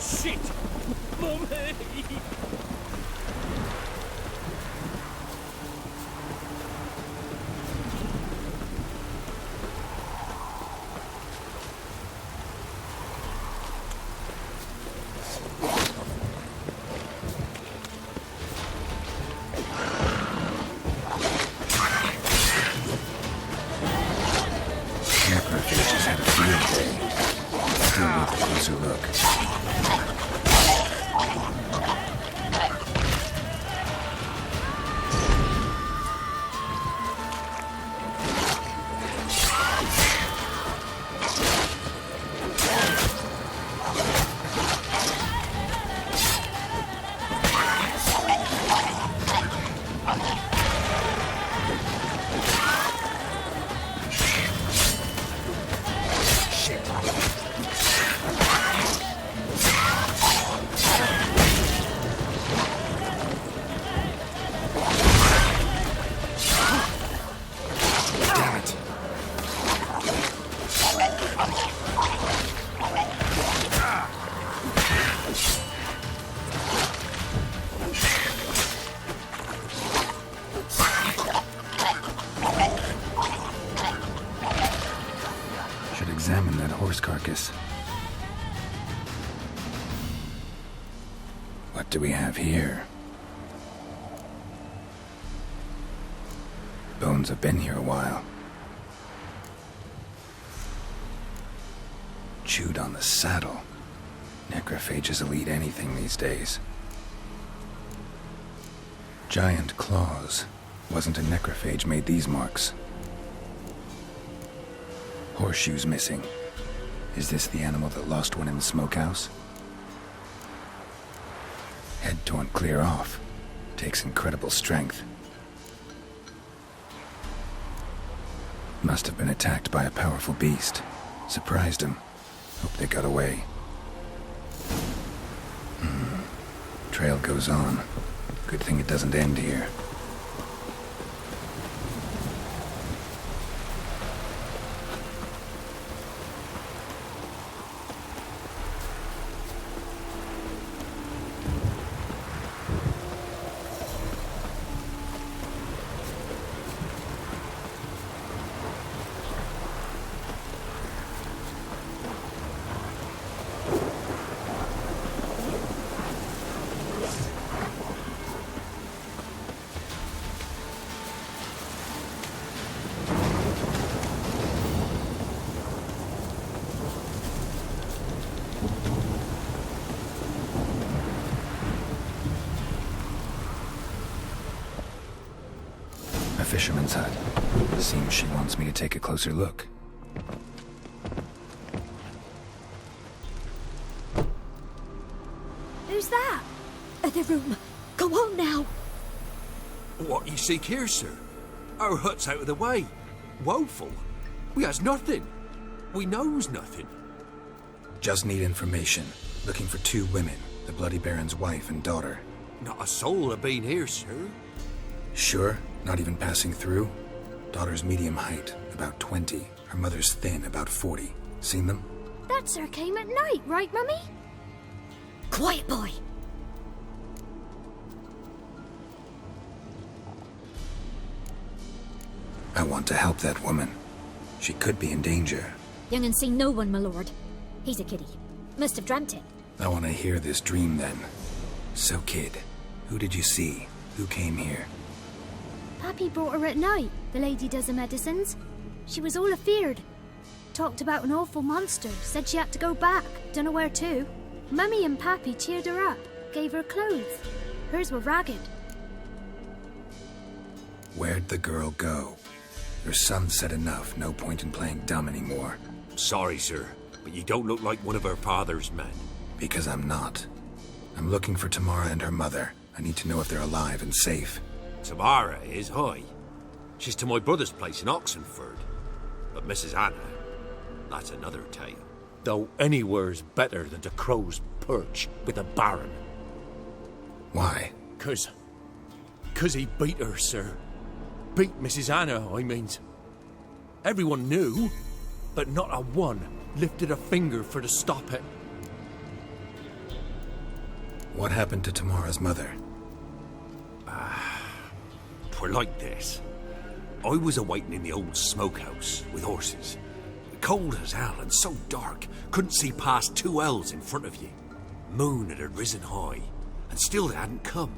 Shit! Mummy! Necrophages had a field day. Still need a closer look. Examine that horse carcass. What do we have here? Bones have been here a while. Chewed on the saddle. Necrophages will eat anything these days. Giant claws. Wasn't a necrophage made these marks. Horseshoes missing. Is this the animal that lost one in the smokehouse? Head torn clear off. Takes incredible strength. Must have been attacked by a powerful beast. Surprised him. Hope they got away. Trail goes on. Good thing it doesn't end here. Fisherman's hut. Seems she wants me to take a closer look. Who's that? The room. Go on now. What you seek here, sir? Our hut's out of the way. Woeful. We has nothing. We knows nothing. Just need information. Looking for two women. The Bloody Baron's wife and daughter. Not a soul have been here, sir. Sure? Not even passing through? Daughter's medium height, about 20. Her mother's thin, about 40. Seen them? That sir came at night, right, Mummy? Quiet, boy. I want to help that woman. She could be in danger. Young and seen no one, my lord. He's a kiddie. Must have dreamt it. I want to hear this dream then. So, kid, who did you see? Who came here? Pappy brought her at night, the lady does the medicines. She was all afeared. Talked about an awful monster, said she had to go back, dunno where to. Mummy and Pappy cheered her up, gave her clothes. Hers were ragged. Where'd the girl go? Your son said enough, no point in playing dumb anymore. Sorry, sir, but you don't look like one of her father's men. Because I'm not. I'm looking for Tamara and her mother. I need to know if they're alive and safe. Tamara is high. She's to my brother's place in Oxenford. But Mrs. Anna, that's another tale. Though anywhere's better than to crow's perch with the Baron. Why? 'Cause he beat her, sir. Beat Mrs. Anna, I means. Everyone knew, but not a one lifted a finger for to stop it. What happened to Tamara's mother? Twere like this. I was awaiting in the old smokehouse with horses. Cold as hell and so dark, couldn't see past 2 ells in front of you. Moon had risen high, and still they hadn't come.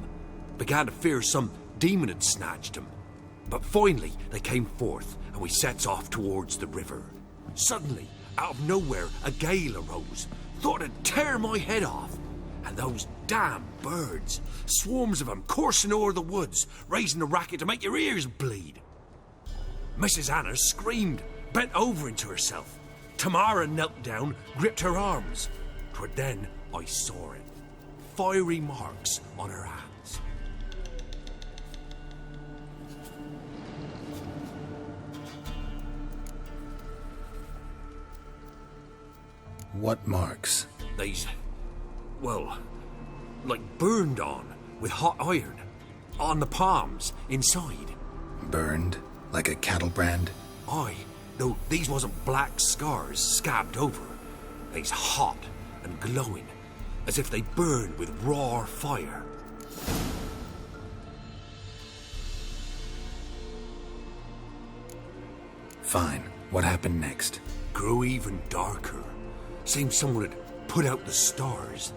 Began to fear some demon had snatched them. But finally they came forth, and we sets off towards the river. Suddenly, out of nowhere, a gale arose. Thought it'd tear my head off. And those damn birds, swarms of them coursing o'er the woods, raising a racket to make your ears bleed. Mrs. Anna screamed, bent over into herself. Tamara knelt down, gripped her arms. 'Twere then I saw it. Fiery marks on her hands. What marks? These, well, like burned on with hot iron. On the palms, inside. Burned? Like a cattle brand? Aye, though these wasn't black scars scabbed over. They's hot and glowing, as if they burned with raw fire. Fine. What happened next? Grew even darker. Seemed someone had put out the stars.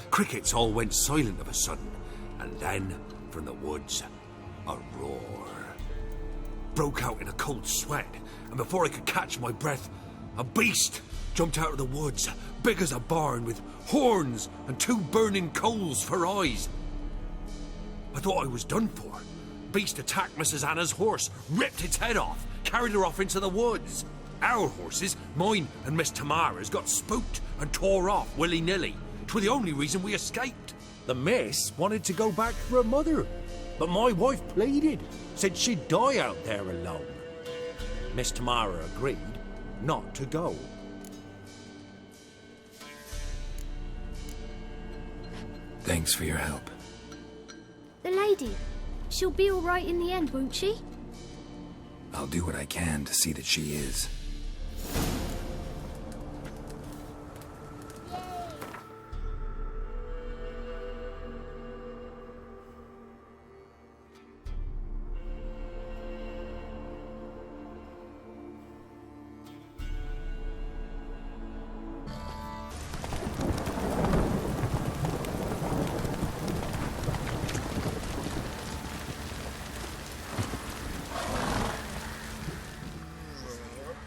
Crickets all went silent of a sudden, and then, from the woods, a roar. Broke out in a cold sweat, and before I could catch my breath, a beast jumped out of the woods, big as a barn, with horns and 2 burning coals for eyes. I thought I was done for. Beast attacked Mrs. Anna's horse, ripped its head off, carried her off into the woods. Our horses, mine and Miss Tamara's, got spooked and tore off willy-nilly. 'Twere the only reason we escaped. The miss wanted to go back for her mother, but my wife pleaded, said she'd die out there alone. Miss Tamara agreed not to go. Thanks for your help. The lady. She'll be all right in the end, won't she? I'll do what I can to see that she is.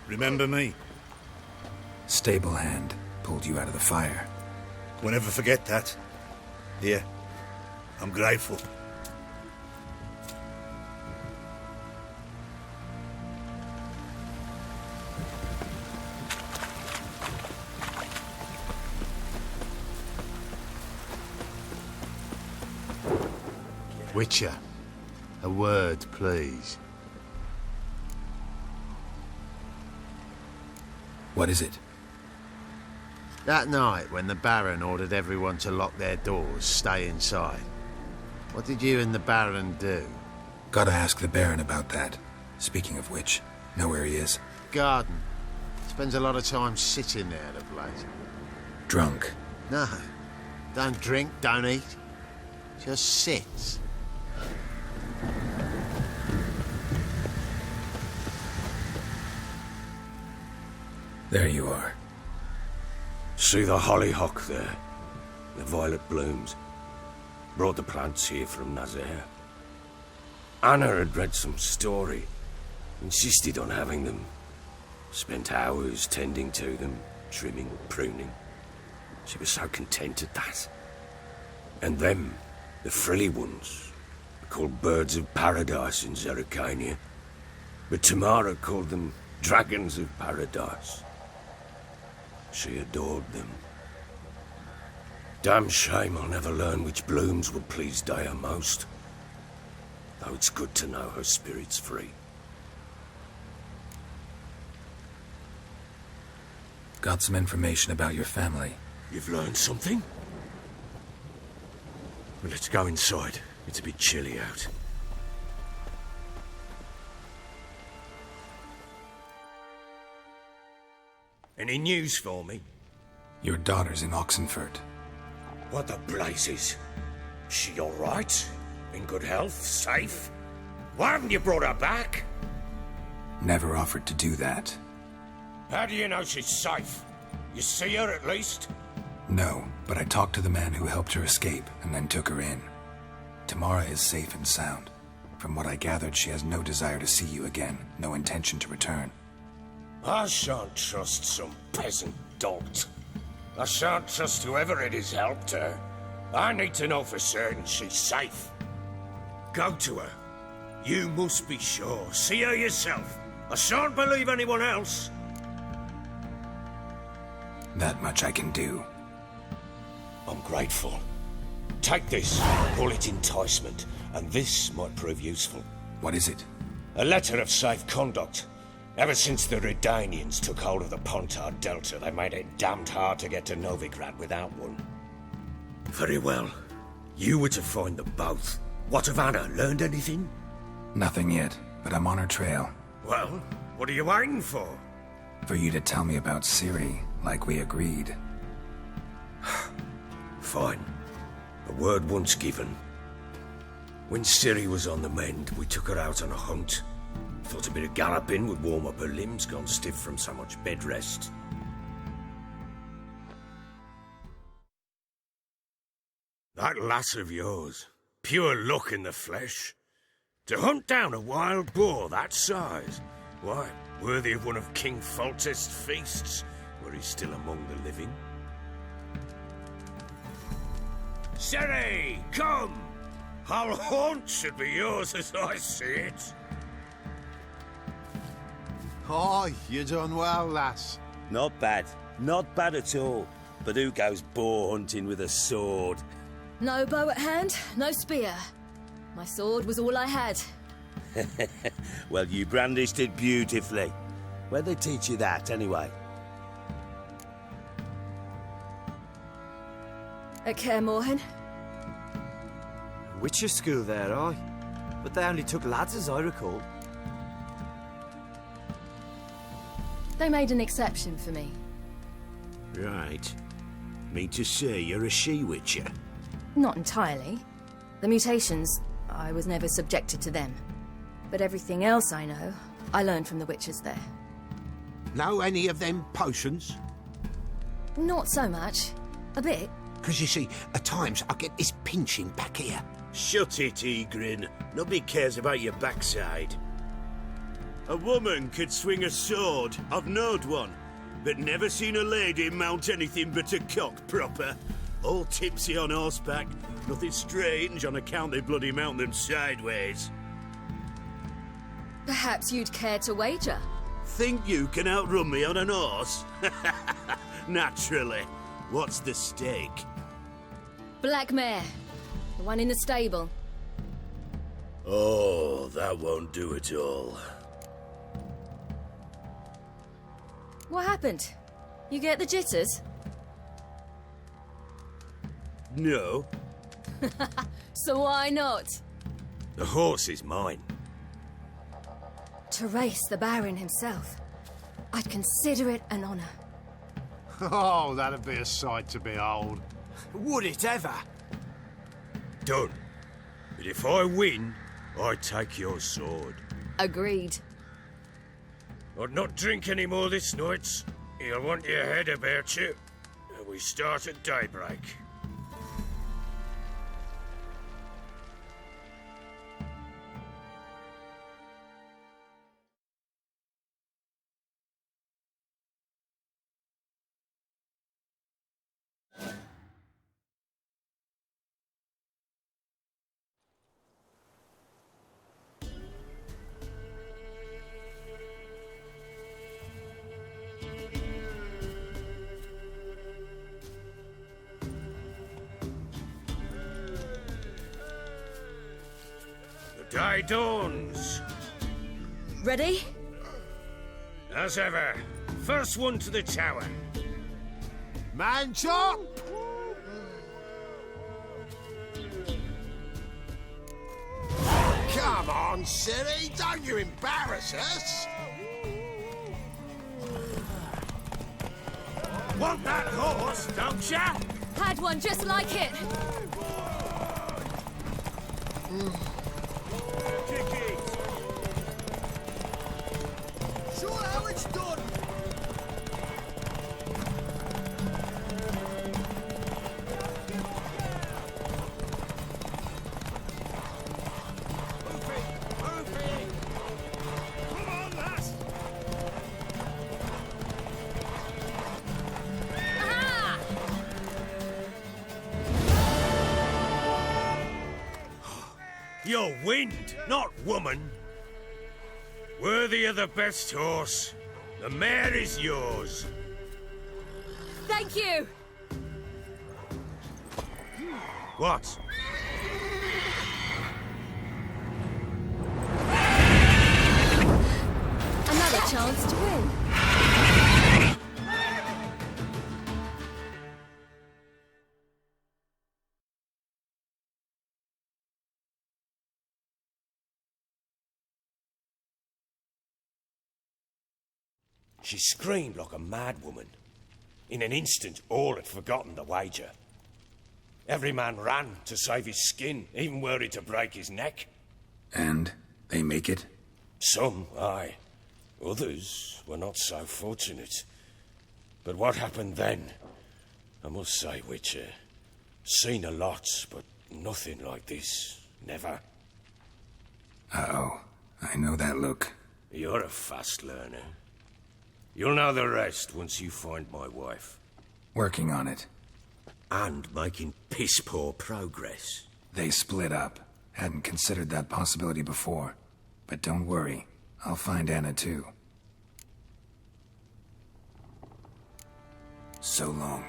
Remember me? Stable hand pulled you out of the fire. Won't ever forget that. Here, I'm grateful. Witcher, a word, please. What is it? That night when the Baron ordered everyone to lock their doors, stay inside, what did you and the Baron do? Gotta ask the Baron about that. Speaking of which, know where he is? Garden. Spends a lot of time sitting there of late. Drunk. No, don't drink, don't eat. Just sits. There you are. See the hollyhock there? The violet blooms. Brought the plants here from Nazaire. Anna had read some story. Insisted on having them. Spent hours tending to them, trimming, pruning. She was so content at that. And them, the frilly ones, called birds of paradise in Zerrikania. But Tamara called them dragons of paradise. She adored them. Damn shame I'll never learn which blooms would please Dea most. Though it's good to know her spirit's free. Got some information about your family. You've learned something? Well, let's go inside. It's a bit chilly out. Any news for me? Your daughter's in Oxenfurt. What the blazes? She all right? In good health? Safe? Why haven't you brought her back? Never offered to do that. How do you know she's safe? You see her at least? No, but I talked to the man who helped her escape and then took her in. Tamara is safe and sound. From what I gathered, she has no desire to see you again, no intention to return. I shan't trust some peasant dolt. I shan't trust whoever it is helped her. I need to know for certain she's safe. Go to her. You must be sure. See her yourself. I shan't believe anyone else. That much I can do. I'm grateful. Take this, call it enticement, and this might prove useful. What is it? A letter of safe conduct. Ever since the Redanians took hold of the Pontar Delta, they made it damned hard to get to Novigrad without one. Very well. You were to find them both. What of Anna? Learned anything? Nothing yet, but I'm on her trail. Well, what are you waiting for? For you to tell me about Ciri, like we agreed. Fine. A word once given. When Ciri was on the mend, we took her out on a hunt. Thought a bit of galloping would warm up her limbs, gone stiff from so much bed rest. That lass of yours, pure luck in the flesh. To hunt down a wild boar that size, why, worthy of one of King Foltest's feasts, were he still among the living. Ciri, come! Whole haunt should be yours as I see it. Oh, you done well, lass. Not bad. Not bad at all. But who goes boar hunting with a sword? No bow at hand, no spear. My sword was all I had. Well, you brandished it beautifully. Where'd they teach you that, anyway? At Kaer Morhen. Witcher school there, aye. But they only took lads, as I recall. They made an exception for me. Right. Mean to say you're a she-witcher? Not entirely. The mutations, I was never subjected to them. But everything else I know, I learned from the witches there. Know any of them potions? Not so much. A bit. Because you see, at times I get this pinching back here. Shut it, Egrin. Nobody cares about your backside. A woman could swing a sword. I've knowed one. But never seen a lady mount anything but a cock proper. All tipsy on horseback. Nothing strange on account they bloody mount them sideways. Perhaps you'd care to wager? Think you can outrun me on an horse? Naturally. What's the stake? Black mare. The one in the stable. Oh, that won't do it all. What happened? You get the jitters? No. So why not? The horse is mine. To race the Baron himself. I'd consider it an honour. Oh, that'd be a sight to behold. Would it ever? Done. But if I win, I take your sword. Agreed. I'd not drink any more this night. You'll want your head about you. We start at daybreak. Day dawns. Ready? As ever. First one to the tower. Man chop! Come on, Ciri, don't you embarrass us! Want that horse, don't ya? Had one just like it. Kick it! Show how it's done! You're wind, not woman. Worthy of the best horse. The mare is yours. Thank you. What? Another chance to win. She screamed like a mad woman. In an instant, all had forgotten the wager. Every man ran to save his skin, even were it to break his neck. And they make it? Some, aye. Others were not so fortunate. But what happened then? I must say, Witcher, seen a lot, but nothing like this. Never. Uh-oh. I know that look. You're a fast learner. You'll know the rest once you find my wife. Working on it. And making piss-poor progress. They split up. Hadn't considered that possibility before. But don't worry. I'll find Anna too. So long.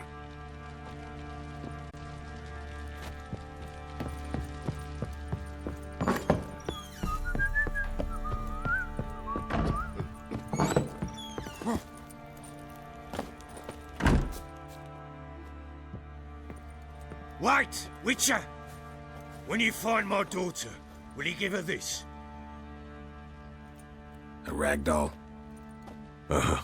Wait, Witcher! When you find my daughter, will you give her this? A rag doll? Uh-huh.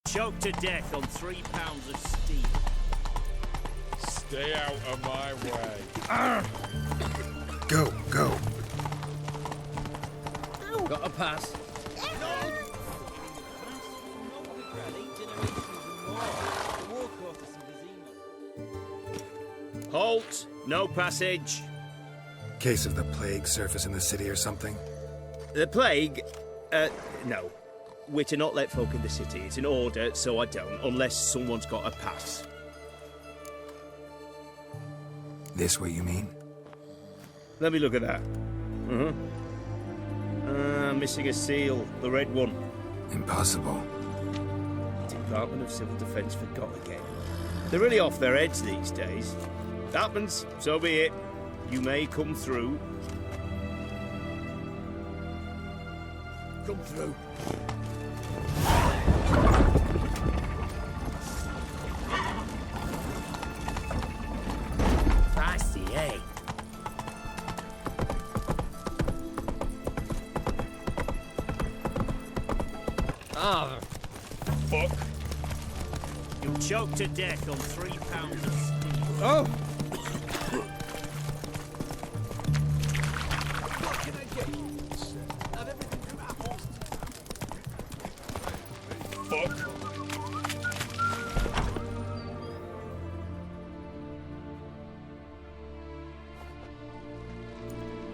Choked to death on 3 pounds of steel. Stay out of my way. Go, go. Got a pass. Halt! No passage. Case of the plague surface in the city or something? The plague? No. We're to not let folk in the city. It's an order, so I don't, unless someone's got a pass. This what you mean? Let me look at that. Missing a seal. The red one. Impossible. Department of Civil Defence forgot again. They're really off their heads these days. Happens, so be it. You may come through. Come through. Fancy, eh? Ah, fuck. You'll choke to death on 3 pounds of steel. Oh! What can I get you? Not everything from apples. Fuck.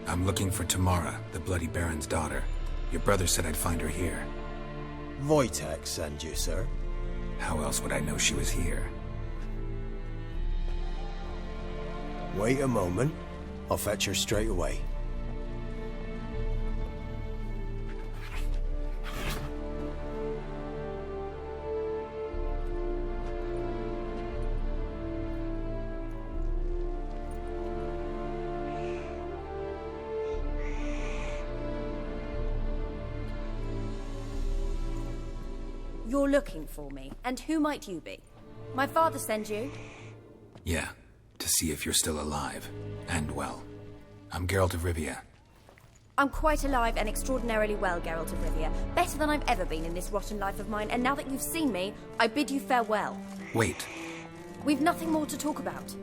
I'm looking for Tamara, the Bloody Baron's daughter. Your brother said I'd find her here. Wojtek sent you, sir. How else would I know she was here? Wait a moment. I'll fetch her straight away. You're looking for me, and who might you be? My father send you? Yeah, to see if you're still alive. And well. I'm Geralt of Rivia. I'm quite alive and extraordinarily well, Geralt of Rivia. Better than I've ever been in this rotten life of mine, and now that you've seen me, I bid you farewell. Wait. We've nothing more to talk about.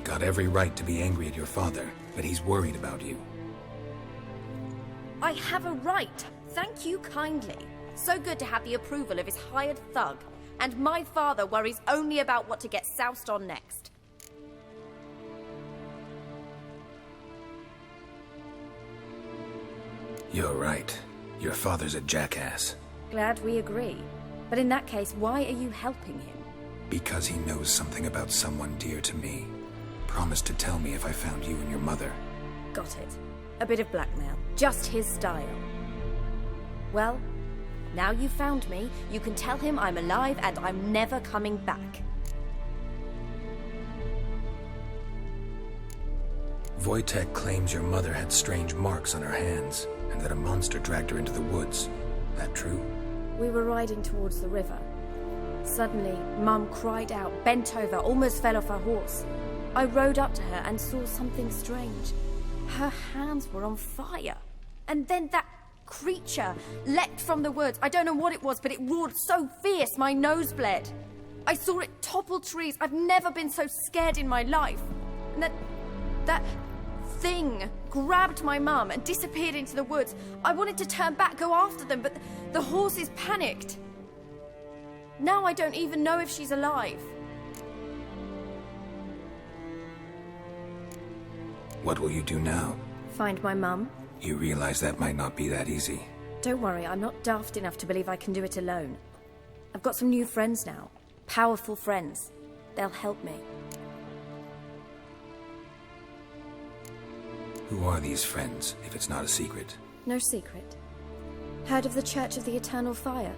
Got every right to be angry at your father, but he's worried about you. I have a right. Thank you kindly. So good to have the approval of his hired thug. And my father worries only about what to get soused on next. You're right. Your father's a jackass. Glad we agree. But in that case, why are you helping him? Because he knows something about someone dear to me. Promised to tell me if I found you and your mother. Got it. A bit of blackmail. Just his style. Well, now you've found me, you can tell him I'm alive and I'm never coming back. Wojtek claims your mother had strange marks on her hands, and that a monster dragged her into the woods. That true? We were riding towards the river. Suddenly, Mum cried out, bent over, almost fell off her horse. I rode up to her and saw something strange. Her hands were on fire. And then that creature leapt from the woods. I don't know what it was, but it roared so fierce my nose bled. I saw it topple trees. I've never been so scared in my life. And that thing grabbed my mum and disappeared into the woods. I wanted to turn back, go after them, but the horses panicked. Now I don't even know if she's alive. What will you do now? Find my mum. You realize that might not be that easy. Don't worry, I'm not daft enough to believe I can do it alone. I've got some new friends now. Powerful friends. They'll help me. Who are these friends, if it's not a secret? No secret. Heard of the Church of the Eternal Fire?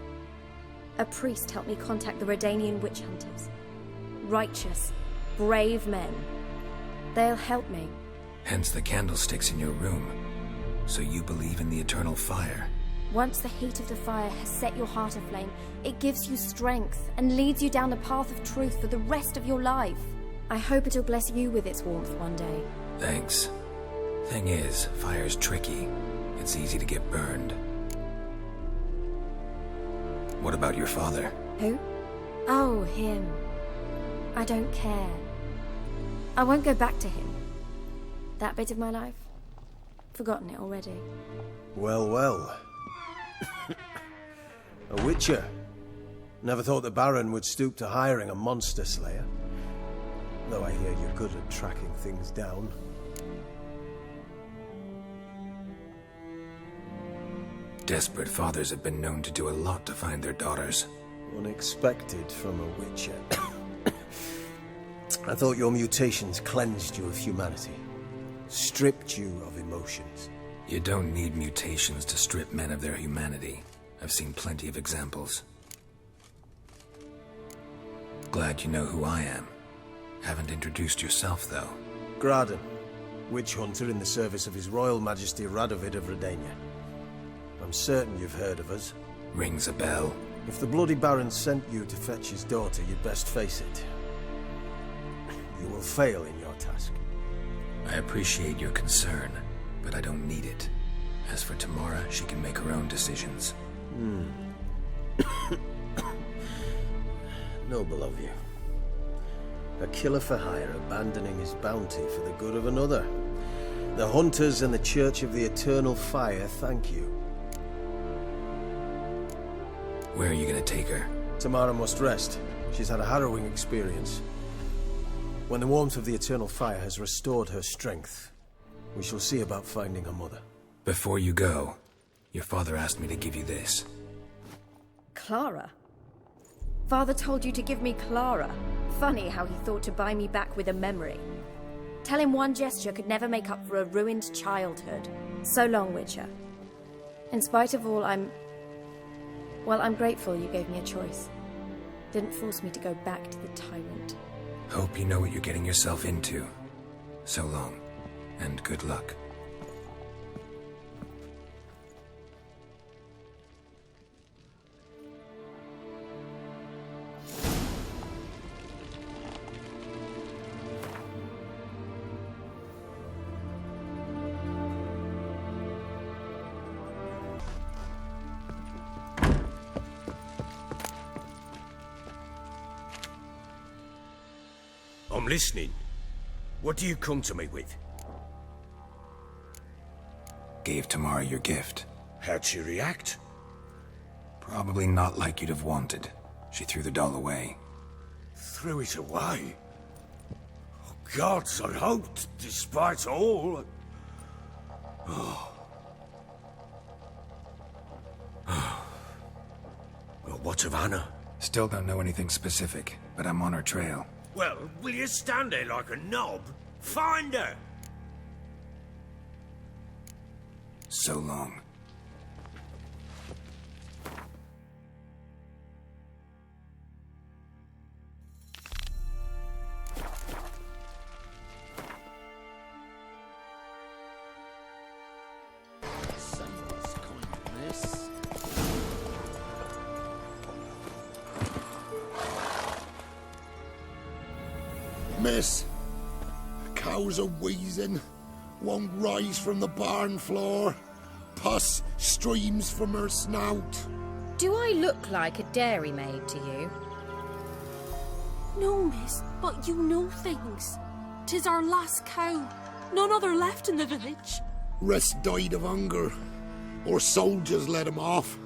A priest helped me contact the Redanian witch hunters. Righteous, brave men. They'll help me. Hence the candlesticks in your room. So you believe in the eternal fire? Once the heat of the fire has set your heart aflame, it gives you strength and leads you down the path of truth for the rest of your life. I hope it'll bless you with its warmth one day. Thanks. Thing is, fire's tricky. It's easy to get burned. What about your father? Who? Oh, him. I don't care. I won't go back to him. That bit of my life? Forgotten it already. Well, well. A witcher. Never thought the Baron would stoop to hiring a monster slayer. Though I hear you're good at tracking things down. Desperate fathers have been known to do a lot to find their daughters. Unexpected from a witcher. I thought your mutations cleansed you of humanity. Stripped you of emotions. You don't need mutations to strip men of their humanity. I've seen plenty of examples. Glad you know who I am. Haven't introduced yourself, though. Graden, witch hunter in the service of His Royal Majesty Radovid of Redania. I'm certain you've heard of us. Rings a bell. If the bloody Baron sent you to fetch his daughter, you'd best face it. You will fail in your task. I appreciate your concern, but I don't need it. As for Tamara, she can make her own decisions. Noble of you. A killer for hire abandoning his bounty for the good of another. The hunters and the Church of the Eternal Fire thank you. Where are you gonna take her? Tamara must rest. She's had a harrowing experience. When the warmth of the Eternal Fire has restored her strength, we shall see about finding her mother. Before you go, your father asked me to give you this. Clara? Father told you to give me Clara. Funny how he thought to buy me back with a memory. Tell him one gesture could never make up for a ruined childhood. So long, Witcher. In spite of all, I'm grateful you gave me a choice. Didn't force me to go back to the tyrant. Hope you know what you're getting yourself into. So long, and good luck. I'm listening. What do you come to me with? Gave Tamara your gift. How'd she react? Probably not like you'd have wanted. She threw the doll away. Threw it away? Oh, gods, I hoped, despite all... Oh. Well, what of Anna? Still don't know anything specific, but I'm on her trail. Well, will you stand there like a knob? Find her! So long. Miss, cows are wheezing, won't rise from the barn floor. Pus streams from her snout. Do I look like a dairymaid to you? No, miss, but you know things. 'Tis our last cow. None other left in the village. Rest died of hunger, or soldiers let him off.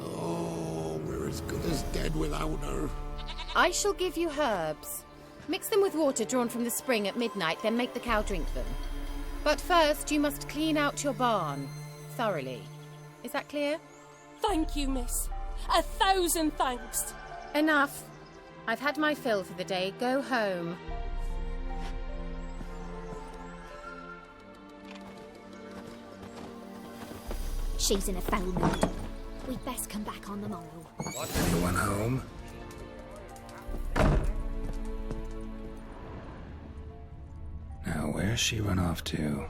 Oh, we're as good as dead without her. I shall give you herbs. Mix them with water drawn from the spring at midnight, then make the cow drink them. But first, you must clean out your barn. Thoroughly. Is that clear? Thank you, miss. 1,000 thanks. Enough. I've had my fill for the day. Go home. She's in a foul mood. We'd best come back on the morrow. Anyone home? Now, where's she run off to?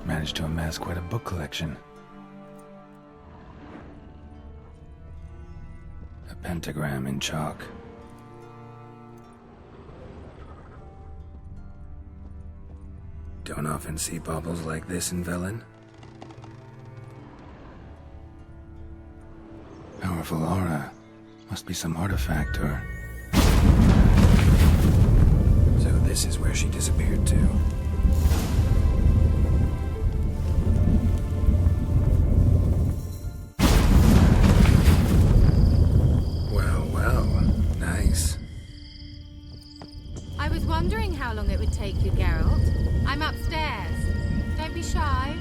Managed to amass quite a book collection. A pentagram in chalk. Don't often see baubles like this in Velen. Powerful aura. Must be some artifact or... So this is where she disappeared to. Well, nice. I was wondering how long it would take you, Geralt. I'm upstairs. Don't be shy.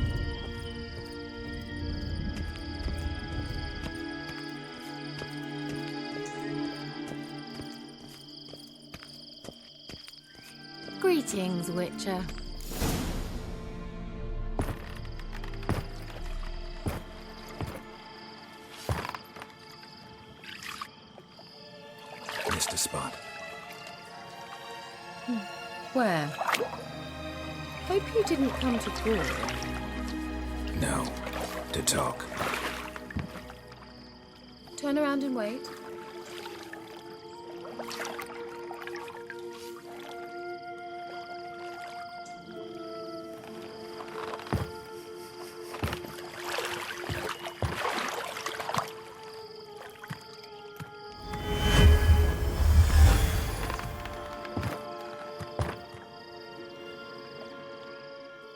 Greetings, Witcher. Missed a spot. Where? Hope you didn't come to talk. No, to talk. Turn around and wait.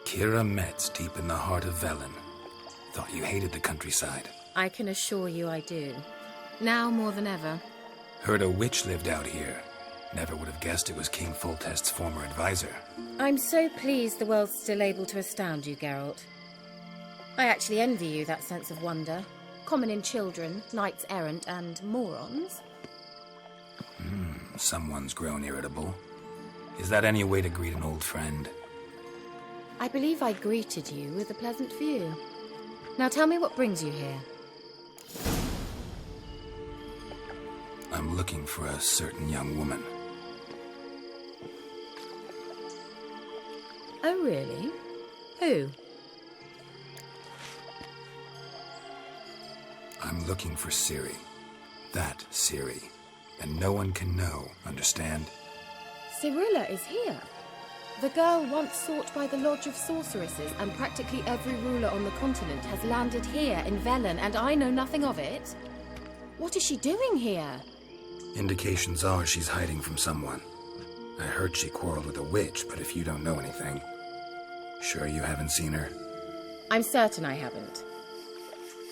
Kira Metz, deep in the heart of Velen. Thought you hated the countryside. I can assure you I do. Now more than ever. Heard a witch lived out here. Never would have guessed it was King Foltest's former advisor. I'm so pleased the world's still able to astound you, Geralt. I actually envy you that sense of wonder. Common in children, knights errant, and morons. Someone's grown irritable. Is that any way to greet an old friend? I believe I greeted you with a pleasant view. Now tell me what brings you here. I'm looking for a certain young woman. Oh, really? Who? I'm looking for Ciri. That Ciri. And no one can know, understand? Cirilla is here. The girl once sought by the Lodge of Sorceresses, and practically every ruler on the continent has landed here in Velen, and I know nothing of it. What is she doing here? Indications are she's hiding from someone. I heard she quarreled with a witch, but if you don't know anything... Sure you haven't seen her? I'm certain I haven't.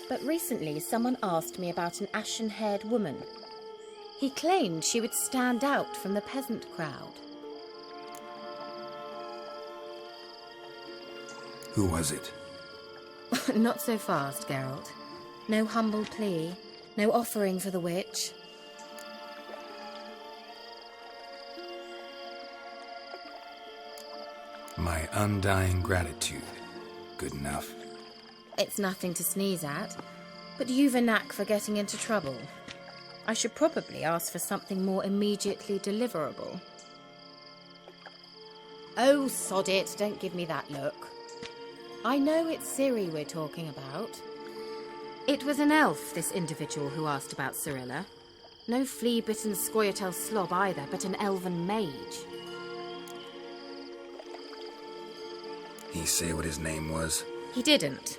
But recently someone asked me about an ashen-haired woman. He claimed she would stand out from the peasant crowd. Who was it? Not so fast, Geralt. No humble plea, no offering for the witch. My undying gratitude. Good enough. It's nothing to sneeze at, but you've a knack for getting into trouble. I should probably ask for something more immediately deliverable. Oh, sod it, don't give me that look. I know it's Ciri we're talking about. It was an elf, this individual who asked about Cirilla. No flea-bitten Scoia'tael slob either, but an elven mage. He say what his name was? He didn't.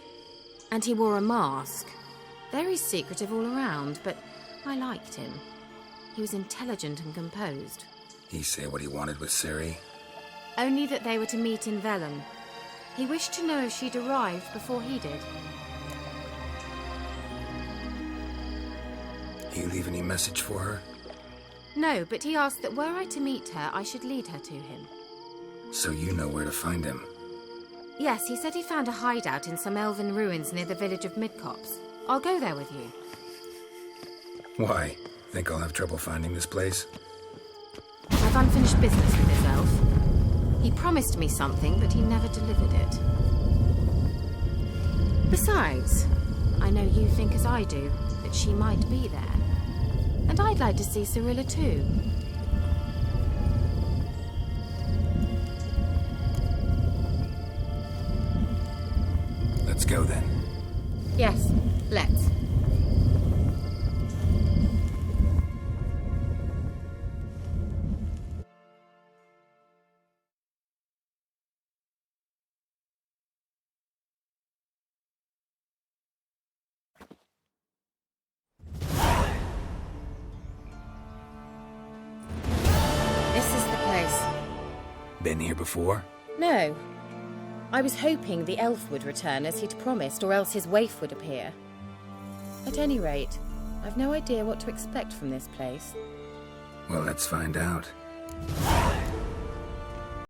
And he wore a mask. Very secretive all around, but I liked him. He was intelligent and composed. He say what he wanted with Ciri? Only that they were to meet in Vellum. He wished to know if she'd arrived before he did. He leave any message for her? No, but he asked that were I to meet her, I should lead her to him. So you know where to find him? Yes, he said he found a hideout in some elven ruins near the village of Midcopse. I'll go there with you. Why? Think I'll have trouble finding this place? I've unfinished business with this elf. He promised me something, but he never delivered it. Besides, I know you think as I do, that she might be there. And I'd like to see Cirilla too. Let's go then. Yes, let's. This is the place. Been here before? No. I was hoping the elf would return as he'd promised, or else his waif would appear. At any rate, I've no idea what to expect from this place. Well, let's find out.